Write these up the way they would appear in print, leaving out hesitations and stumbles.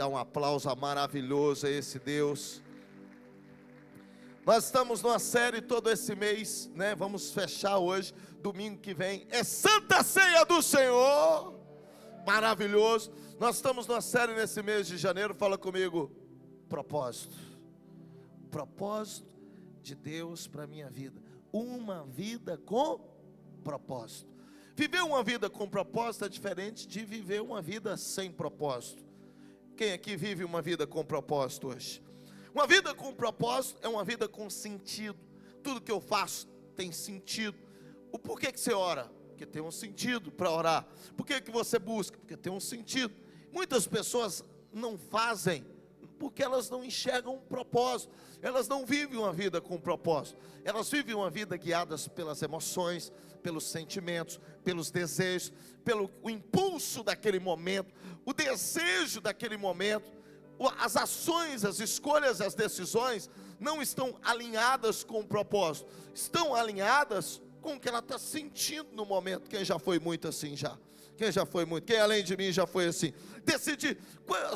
dar um aplauso maravilhoso a esse Deus. Nós estamos numa série todo esse mês, né? Vamos fechar hoje, domingo que vem, é Santa Ceia do Senhor. Maravilhoso. Nós estamos numa série nesse mês de janeiro. Fala comigo, propósito. O propósito de Deus para a minha vida. Uma vida com propósito. Viver uma vida com propósito é diferente de viver uma vida sem propósito. Quem aqui vive uma vida com propósito hoje? Uma vida com propósito é uma vida com sentido. Tudo que eu faço tem sentido. O porquê que você ora? Porque tem um sentido para orar. Por que você busca? Porque tem um sentido. Muitas pessoas não fazem porque elas não enxergam um propósito. Elas não vivem uma vida com propósito. Elas vivem uma vida guiadas pelas emoções, pelos sentimentos, pelos desejos, pelo o impulso daquele momento, o desejo daquele momento. As ações, as escolhas, as decisões não estão alinhadas com o propósito. Estão alinhadas com o que ela está sentindo no momento. Quem já foi muito assim já? Quem já foi muito? Quem além de mim já foi assim? Decidir,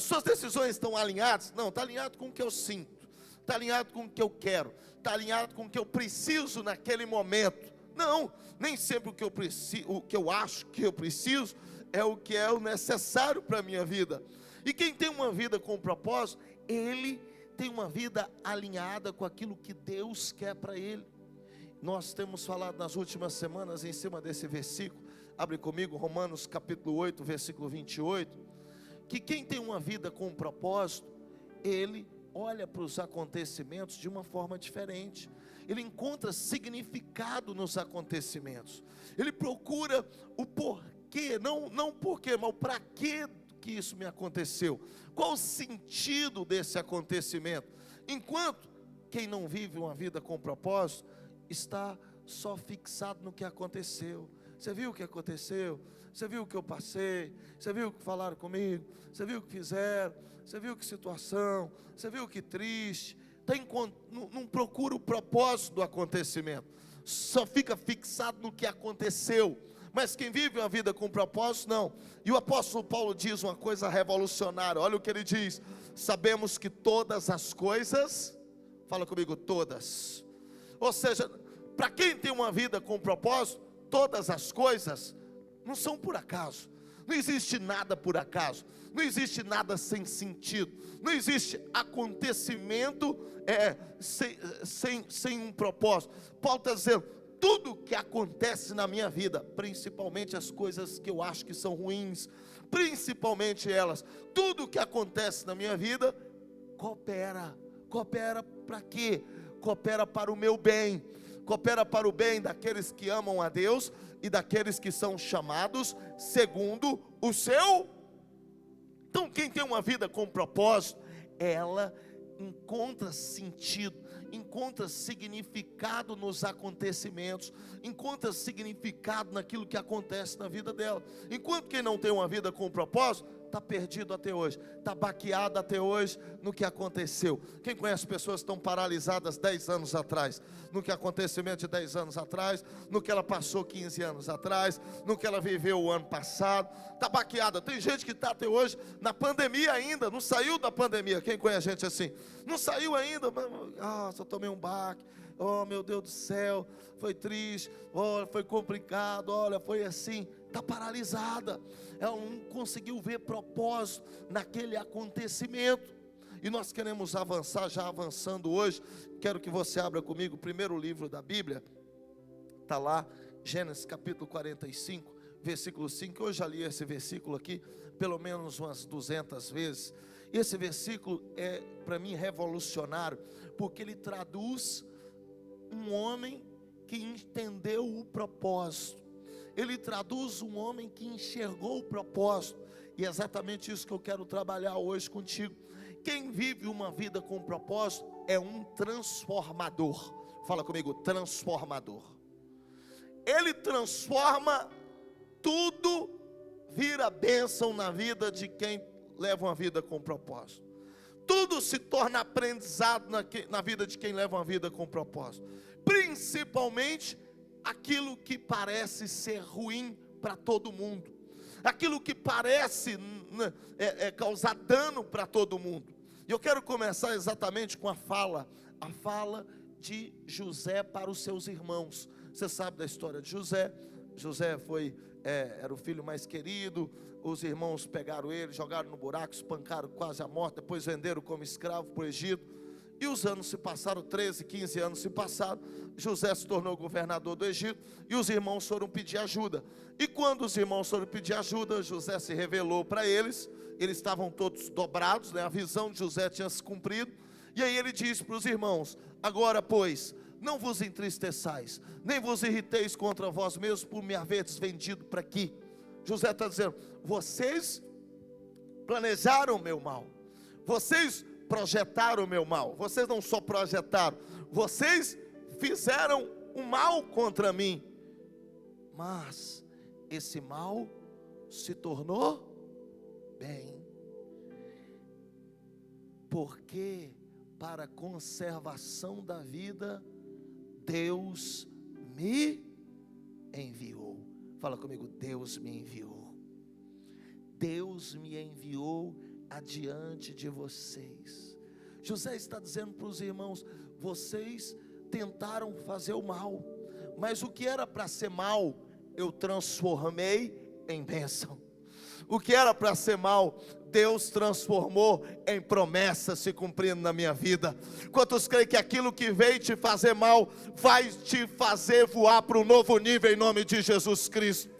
suas decisões estão alinhadas? Não, está alinhado com o que eu sinto, está alinhado com o que eu quero, está alinhado com o que eu preciso naquele momento. Não, nem sempre o que eu preciso, o que eu acho que eu preciso é o que é o necessário para a minha vida. E quem tem uma vida com propósito, ele tem uma vida alinhada com aquilo que Deus quer para ele. Nós temos falado nas últimas semanas em cima desse versículo. Abre comigo Romanos capítulo 8, versículo 28. Que quem tem uma vida com propósito, ele olha para os acontecimentos de uma forma diferente. Ele encontra significado nos acontecimentos. Ele procura o porquê, não porquê, mas o para quê que isso me aconteceu. Qual o sentido desse acontecimento? Enquanto quem não vive uma vida com propósito, está só fixado no que aconteceu. Você viu o que aconteceu? Você viu o que eu passei? Você viu o que falaram comigo? Você viu o que fizeram? Você viu que situação? Você viu que triste? Não procura o propósito do acontecimento. Só fica fixado no que aconteceu. Mas quem vive uma vida com propósito, não. E o apóstolo Paulo diz uma coisa revolucionária. Olha o que ele diz. Sabemos que todas as coisas, fala comigo, todas. Ou seja, para quem tem uma vida com propósito, todas as coisas não são por acaso. Não existe nada por acaso. Não existe nada sem sentido. Não existe acontecimento sem um propósito. Paulo está dizendo, tudo que acontece na minha vida, principalmente as coisas que eu acho que são ruins, principalmente elas, tudo que acontece na minha vida, coopera para quê? Coopera para o meu bem, coopera para o bem daqueles que amam a Deus e daqueles que são chamados segundo o seu. Então quem tem uma vida com propósito, ela encontra sentido, encontra significado nos acontecimentos, encontra significado naquilo que acontece na vida dela. Enquanto quem não tem uma vida com propósito, está perdido até hoje, está baqueado até hoje no que aconteceu. Quem conhece pessoas que estão paralisadas 10 anos atrás, no que acontecimento de 10 anos atrás, no que ela passou 15 anos atrás, no que ela viveu o ano passado, está baqueada. Tem gente que está até hoje na pandemia ainda, não saiu da pandemia. Quem conhece gente assim? Não saiu ainda, só tomei um baque. Oh meu Deus do céu, foi triste, olha, foi complicado, olha, foi assim. Está paralisada, ela não conseguiu ver propósito naquele acontecimento. E nós queremos avançar, já avançando hoje. Quero que você abra comigo o primeiro livro da Bíblia. Está lá, Gênesis capítulo 45, versículo 5. Eu já li esse versículo aqui pelo menos umas 200 vezes. Esse versículo é para mim revolucionário, porque ele traduz um homem que entendeu o propósito. Ele traduz um homem que enxergou o propósito. E é exatamente isso que eu quero trabalhar hoje contigo. Quem vive uma vida com propósito é um transformador. Fala comigo, transformador. Ele transforma tudo, vira bênção na vida de quem leva uma vida com propósito. Tudo se torna aprendizado na vida de quem leva uma vida com propósito. Principalmente aquilo que parece ser ruim para todo mundo. aquilo que parece causar dano para todo mundo. E eu quero começar exatamente com a fala de José para os seus irmãos. Você sabe da história de José. José era o filho mais querido. Os irmãos pegaram ele, jogaram no buraco, espancaram quase à morte, depois venderam como escravo para o Egito. E os anos se passaram, 13, 15 anos se passaram. José se tornou governador do Egito e os irmãos foram pedir ajuda. E quando os irmãos foram pedir ajuda, José se revelou para eles. Eles estavam todos dobrados, a visão de José tinha se cumprido. E aí ele disse para os irmãos: agora, pois, não vos entristeçais, nem vos irriteis contra vós mesmos por me haverdes vendido para aqui. José está dizendo: vocês planejaram o meu mal, vocês projetaram o meu mal. Vocês não só projetaram, vocês fizeram um mal contra mim. Mas esse mal se tornou bem, porque para a conservação da vida Deus me enviou. Fala comigo: Deus me enviou. Deus me enviou adiante de vocês. José está dizendo para os irmãos: vocês tentaram fazer o mal, mas o que era para ser mal, eu transformei em bênção. O que era para ser mal, Deus transformou em promessa se cumprindo na minha vida. Quantos creem que aquilo que veio te fazer mal, vai te fazer voar para um novo nível em nome de Jesus Cristo?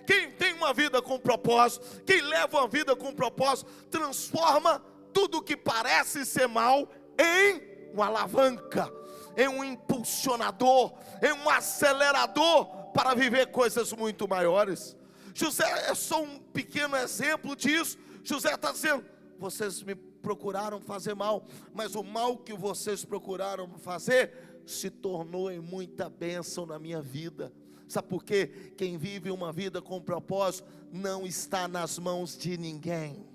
Quem tem uma vida com propósito, quem leva uma vida com propósito, transforma tudo que parece ser mal em uma alavanca, em um impulsionador, em um acelerador para viver coisas muito maiores. José é só um pequeno exemplo disso. José está dizendo: vocês me procuraram fazer mal, mas o mal que vocês procuraram fazer se tornou em muita bênção na minha vida. Sabe por quê? Quem vive uma vida com propósito não está nas mãos de ninguém.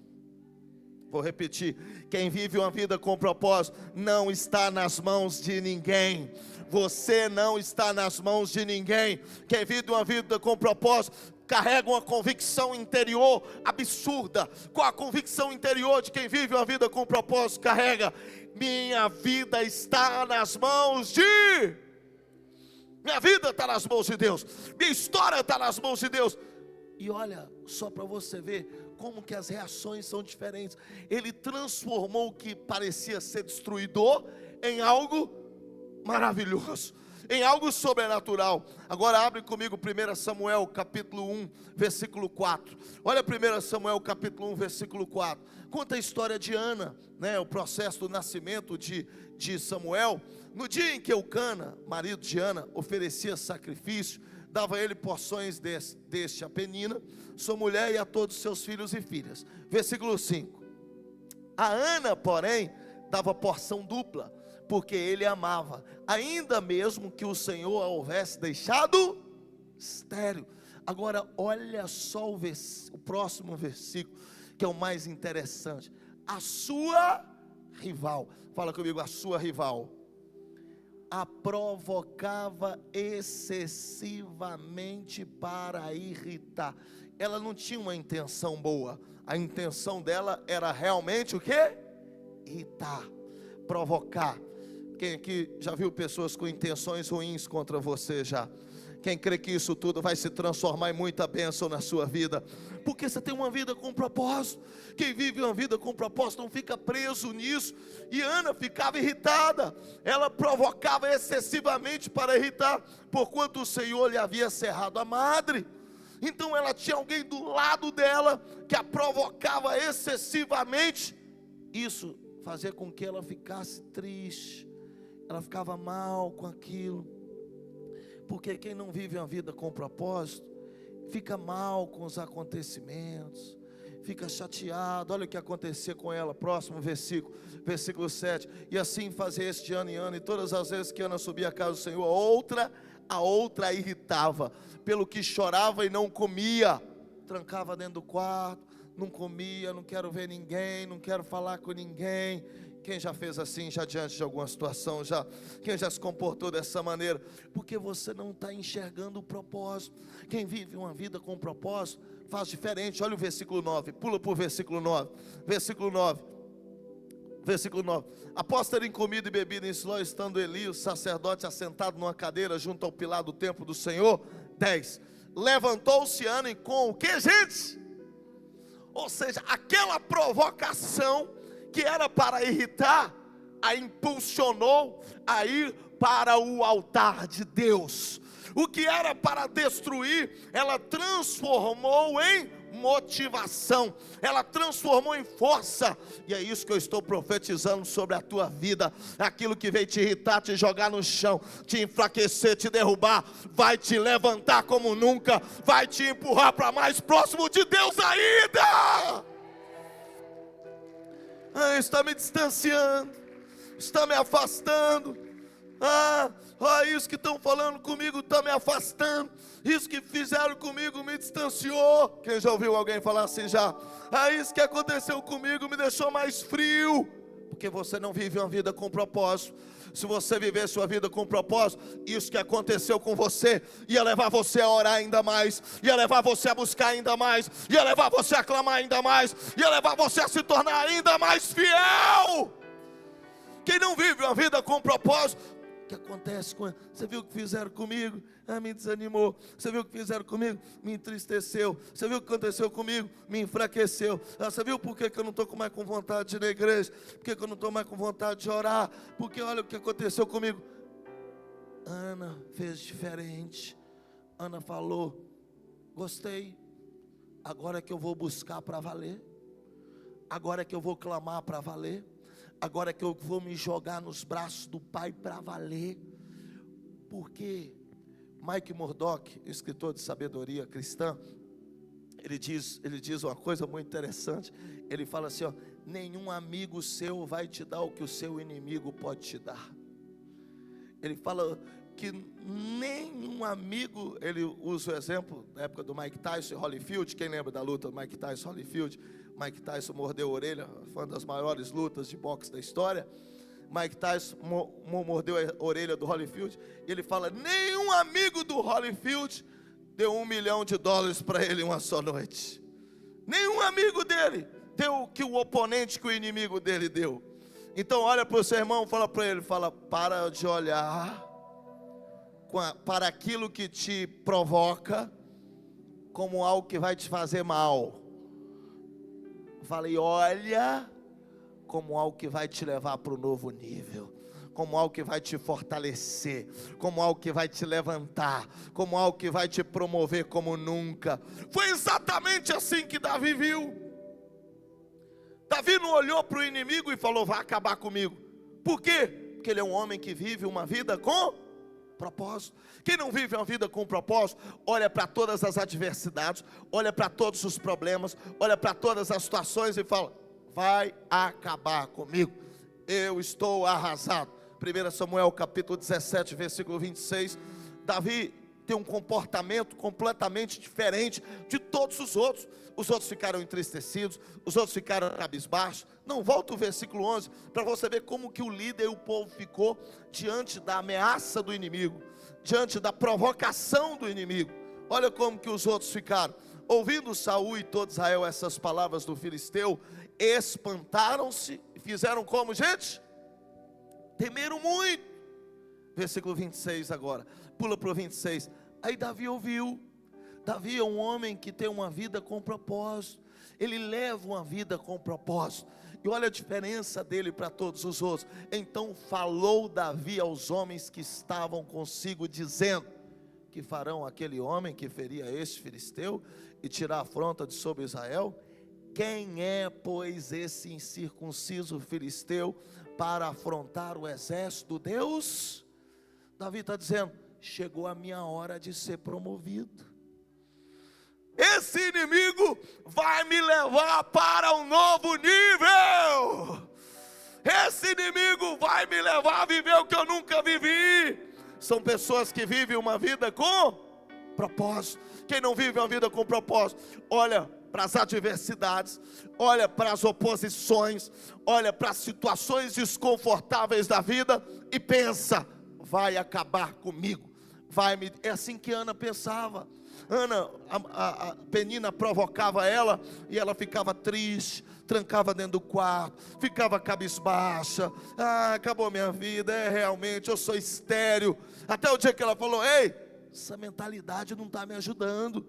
Vou repetir: quem vive uma vida com propósito não está nas mãos de ninguém. Você não está nas mãos de ninguém. Quem vive uma vida com propósito carrega uma convicção interior absurda. Qual a convicção interior de quem vive uma vida com propósito? Carrega: minha vida está nas mãos de... Minha vida está nas mãos de Deus, minha história está nas mãos de Deus. E olha só para você ver como que as reações são diferentes. Ele transformou o que parecia ser destruidor em algo maravilhoso, em algo sobrenatural. Agora abre comigo 1 Samuel capítulo 1, versículo 4. Olha 1 Samuel capítulo 1, versículo 4. Conta a história de Ana, o processo do nascimento de Samuel. No dia em que Eucana, marido de Ana, oferecia sacrifício, dava a ele porções deste a Penina, sua mulher, e a todos os seus filhos e filhas. Versículo 5. A Ana, porém, dava porção dupla, porque ele amava, ainda mesmo que o Senhor a houvesse deixado estéril. Agora olha só o próximo versículo, que é o mais interessante. A sua rival, fala comigo: a sua rival a provocava excessivamente para irritar. Ela não tinha uma intenção boa. A intenção dela era realmente o quê? Irritar, provocar. Quem aqui já viu pessoas com intenções ruins contra você já? Quem crê que isso tudo vai se transformar em muita bênção na sua vida? Porque você tem uma vida com propósito. Quem vive uma vida com propósito não fica preso nisso. E Ana ficava irritada. Ela provocava excessivamente para irritar, porquanto o Senhor lhe havia cerrado a madre. Então ela tinha alguém do lado dela que a provocava excessivamente. Isso fazia com que ela ficasse triste. Ela ficava mal com aquilo. Porque quem não vive uma vida com propósito, fica mal com os acontecimentos, fica chateado. Olha o que acontecia com ela, próximo versículo, versículo 7. E assim fazia este de ano em ano, e todas as vezes que Ana subia à casa do Senhor, a outra a irritava, pelo que chorava e não comia, trancava dentro do quarto, não comia, não quero ver ninguém, não quero falar com ninguém. Quem já fez assim, já diante de alguma situação, quem já se comportou dessa maneira? Porque você não está enxergando o propósito. Quem vive uma vida com propósito, faz diferente. Olha o versículo 9, pula para o versículo 9. Versículo 9. Após terem comido e bebido em Siló, estando Eli, o sacerdote, assentado numa cadeira junto ao pilar do templo do Senhor. 10. Levantou-se Ana e com o que, gente? Ou seja, aquela provocação que era para irritar, a impulsionou a ir para o altar de Deus. O que era para destruir, ela transformou em motivação, ela transformou em força. E é isso que eu estou profetizando sobre a tua vida. Aquilo que veio te irritar, te jogar no chão, te enfraquecer, te derrubar, vai te levantar como nunca, vai te empurrar para mais próximo de Deus ainda. Está me distanciando, está me afastando. Isso que estão falando comigo está me afastando. Isso que fizeram comigo me distanciou. Quem já ouviu alguém falar assim já? Isso que aconteceu comigo me deixou mais frio. Porque você não vive uma vida com propósito. Se você vivesse uma vida com propósito, isso que aconteceu com você ia levar você a orar ainda mais, ia levar você a buscar ainda mais, ia levar você a clamar ainda mais, ia levar você a se tornar ainda mais fiel. Quem não vive uma vida com propósito, o que acontece com... Você viu o que fizeram comigo? Me desanimou. Você viu o que fizeram comigo? Me entristeceu. Você viu o que aconteceu comigo? Me enfraqueceu. Você viu por que eu não estou mais com vontade de ir na igreja? Por que eu não estou mais com vontade de orar? Porque olha o que aconteceu comigo. Ana fez diferente. Ana falou: gostei. Agora é que eu vou buscar para valer. Agora é que eu vou clamar para valer. Agora é que eu vou me jogar nos braços do Pai para valer. Porque Mike Murdock, escritor de sabedoria cristã, ele diz uma coisa muito interessante. Ele fala assim, nenhum amigo seu vai te dar o que o seu inimigo pode te dar. Ele fala que nenhum amigo, ele usa o exemplo da época do Mike Tyson e Holyfield. Quem lembra da luta do Mike Tyson e Holyfield? Mike Tyson mordeu a orelha, foi uma das maiores lutas de boxe da história. Mike Tyson mordeu a orelha do Holyfield. E ele fala, nenhum amigo do Holyfield deu $1 milhão para ele em uma só noite. Nenhum amigo dele deu o que o oponente, que o inimigo dele deu. Então olha para o seu irmão, fala para ele, para de olhar para aquilo que te provoca como algo que vai te fazer mal. Falei, olha como algo que vai te levar para o novo nível, como algo que vai te fortalecer, como algo que vai te levantar, como algo que vai te promover como nunca. Foi exatamente assim que Davi viu. Davi não olhou para o inimigo e falou, vai acabar comigo. Por quê? Porque ele é um homem que vive uma vida com propósito. Quem não vive uma vida com propósito, olha para todas as adversidades, olha para todos os problemas, olha para todas as situações e fala, vai acabar comigo, eu estou arrasado. 1 Samuel capítulo 17, versículo 26, Davi tem um comportamento completamente diferente de todos os outros. Os outros ficaram entristecidos, os outros ficaram cabisbaixos. Não, volta o versículo 11, para você ver como que o líder e o povo ficou diante da ameaça do inimigo, diante da provocação do inimigo. Olha como que os outros ficaram. Ouvindo Saul e todo Israel essas palavras do filisteu, espantaram-se e fizeram como, gente? Temeram muito. Versículo 26 agora, pula para o 26. Aí Davi ouviu. Davi é um homem que tem uma vida com propósito. Ele leva uma vida com propósito. E olha a diferença dele para todos os outros. Então falou Davi aos homens que estavam consigo, dizendo, que farão aquele homem que feria este filisteu e tirar a afronta de sobre Israel? Quem é, pois, esse incircunciso filisteu para afrontar o exército de Deus? Davi está dizendo, chegou a minha hora de ser promovido. Esse inimigo vai me levar para um novo nível. Esse inimigo vai me levar a viver o que eu nunca vivi. São pessoas que vivem uma vida com propósito. Quem não vive uma vida com propósito, olha para as adversidades, olha para as oposições, olha para as situações desconfortáveis da vida e pensa: vai acabar comigo, é assim que Ana pensava. Ana, a Penina provocava ela e ela ficava triste, trancava dentro do quarto, ficava cabisbaixa. Acabou minha vida, realmente eu sou estéril. Até o dia que ela falou: ei, essa mentalidade não está me ajudando,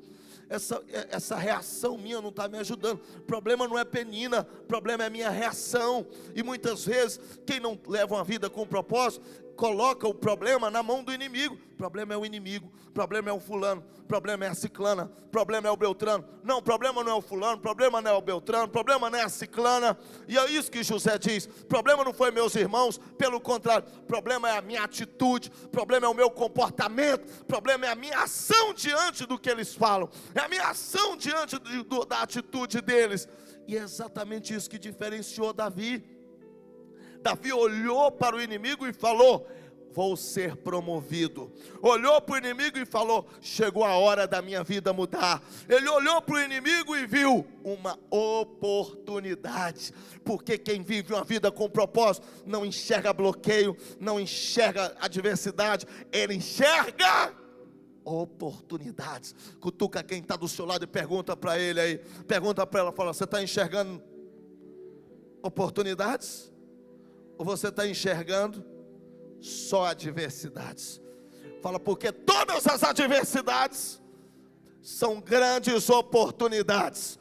essa reação minha não está me ajudando. O problema não é Penina, o problema é a minha reação. E muitas vezes, quem não leva uma vida com propósito, coloca o problema na mão do inimigo. O problema é o inimigo, o problema é o fulano, o problema é a ciclana, o problema é o beltrano. Não, o problema não é o fulano, o problema não é o beltrano, o problema não é a ciclana. E é isso que José diz: o problema não foi meus irmãos, pelo contrário, o problema é a minha atitude, o problema é o meu comportamento, o problema é a minha ação diante do que eles falam, é a minha ação diante da atitude deles. E é exatamente isso que diferenciou Davi. Davi olhou para o inimigo e falou: vou ser promovido. Olhou para o inimigo e falou: chegou a hora da minha vida mudar. Ele olhou para o inimigo e viu uma oportunidade, porque quem vive uma vida com propósito não enxerga bloqueio, não enxerga adversidade, ele enxerga oportunidades. Cutuca quem está do seu lado e pergunta para ele aí, pergunta para ela, fala: você está enxergando oportunidades? Ou você está enxergando só adversidades? Fala: porque todas as adversidades são grandes oportunidades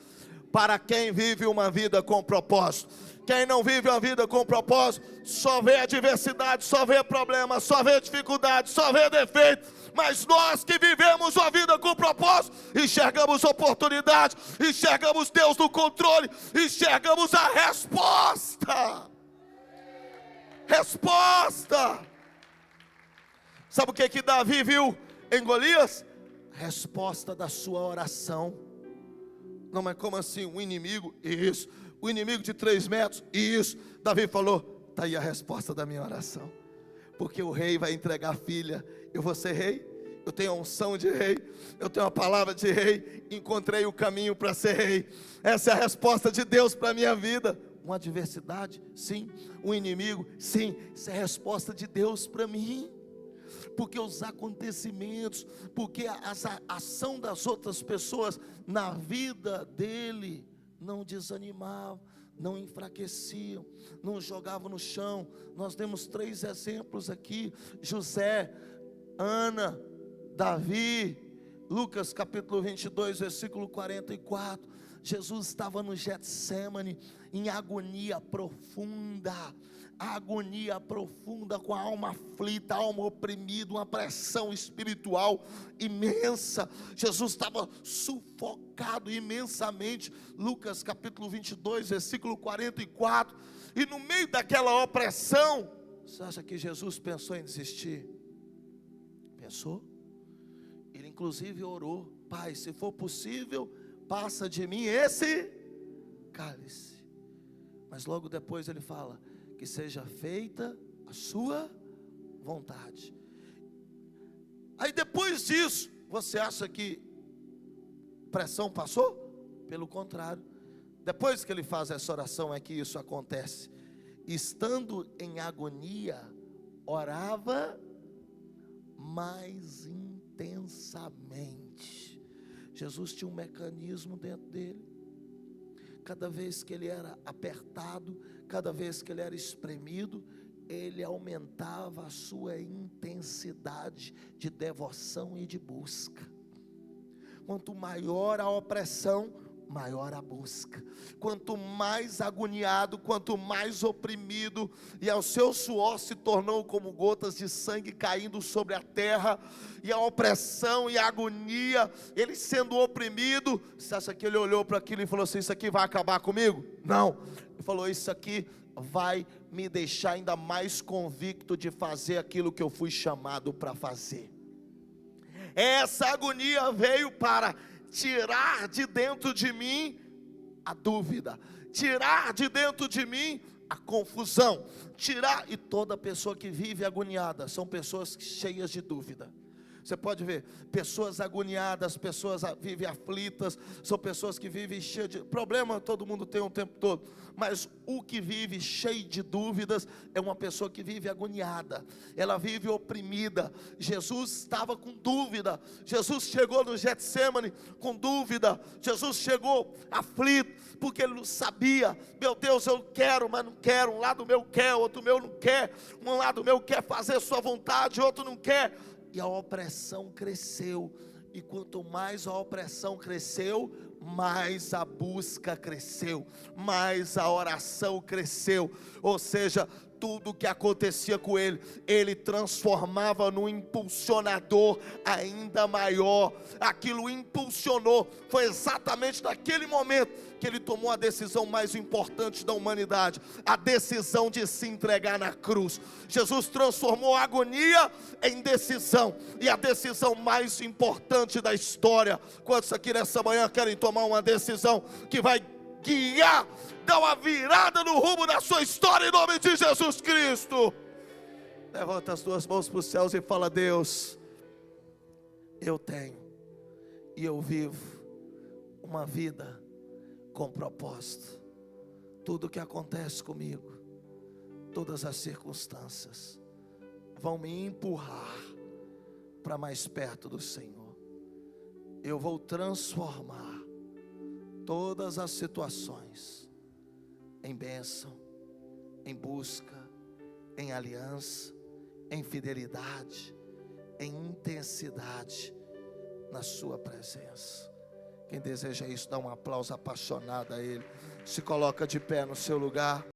para quem vive uma vida com propósito. Quem não vive uma vida com propósito só vê adversidade, só vê problema, só vê dificuldade, só vê defeito. Mas nós que vivemos uma vida com propósito, enxergamos oportunidade, enxergamos Deus no controle, enxergamos a resposta. Sabe o que Davi viu em Golias? Resposta da sua oração. Não, mas como assim? Um inimigo? Isso. O inimigo de 3 metros? Isso. Davi falou: está aí a resposta da minha oração. Porque o rei vai entregar a filha. Eu vou ser rei, eu tenho a unção de rei, eu tenho a palavra de rei, encontrei o caminho para ser rei. Essa é a resposta de Deus para a minha vida. Uma adversidade? Sim. Um inimigo? Sim. Isso é a resposta de Deus para mim. Porque os acontecimentos, porque a ação das outras pessoas na vida dele não desanimavam, não enfraqueciam, não jogavam no chão. Nós temos 3 exemplos aqui: José, Ana, Davi. Lucas capítulo 22, versículo 44. Jesus estava no Getsemane, em agonia profunda, com a alma aflita, a alma oprimida, uma pressão espiritual imensa. Jesus estava sufocado imensamente. Lucas capítulo 22, versículo 44. E no meio daquela opressão, você acha que Jesus pensou em desistir? Pensou? Ele inclusive orou: Pai, se for possível, passa de mim esse cálice. Mas logo depois ele fala: que seja feita a sua vontade. Aí depois disso, você acha que pressão passou? Pelo contrário, depois que ele faz essa oração é que isso acontece. Estando em agonia, orava mais intensamente. Jesus tinha um mecanismo dentro dele. Cada vez que ele era apertado, cada vez que ele era espremido, ele aumentava a sua intensidade de devoção e de busca. Quanto maior a opressão, maior a busca. Quanto mais agoniado, quanto mais oprimido, e ao seu suor se tornou como gotas de sangue caindo sobre a terra, e a opressão e a agonia, ele sendo oprimido. Você acha que ele olhou para aquilo e falou assim: isso aqui vai acabar comigo? Não. Ele falou: isso aqui vai me deixar ainda mais convicto de fazer aquilo que eu fui chamado para fazer. Essa agonia veio para tirar de dentro de mim a dúvida, tirar de dentro de mim a confusão, e toda pessoa que vive agoniada são pessoas cheias de dúvida, Você pode ver, pessoas agoniadas, pessoas vivem aflitas, são pessoas que vivem cheias de problema, todo mundo tem o tempo todo, mas o que vive cheio de dúvidas é uma pessoa que vive agoniada, ela vive oprimida. Jesus estava com dúvida, Jesus chegou no Getsêmani com dúvida, Jesus chegou aflito, porque ele não sabia, meu Deus, eu quero, mas não quero, um lado meu quer, outro meu não quer, um lado meu quer fazer a sua vontade, outro não quer, e a opressão cresceu, e quanto mais a opressão cresceu, mais a busca cresceu, mais a oração cresceu, ou seja, tudo que acontecia com ele, ele transformava num impulsionador ainda maior. Aquilo impulsionou, foi exatamente naquele momento que ele tomou a decisão mais importante da humanidade, a decisão de se entregar na cruz. Jesus transformou a agonia em decisão, e a decisão mais importante da história. Quantos aqui nessa manhã querem tomar uma decisão que vai guiar, dar uma virada no rumo da sua história, em nome de Jesus Cristo? Levanta as duas mãos para os céus e fala: Deus, eu tenho e eu vivo uma vida com propósito. Tudo que acontece comigo, todas as circunstâncias vão me empurrar para mais perto do Senhor. Eu vou transformar todas as situações em bênção, em busca, em aliança, em fidelidade, em intensidade na sua presença. Quem deseja isso, dá um aplauso apaixonado a Ele. Se coloca de pé no seu lugar.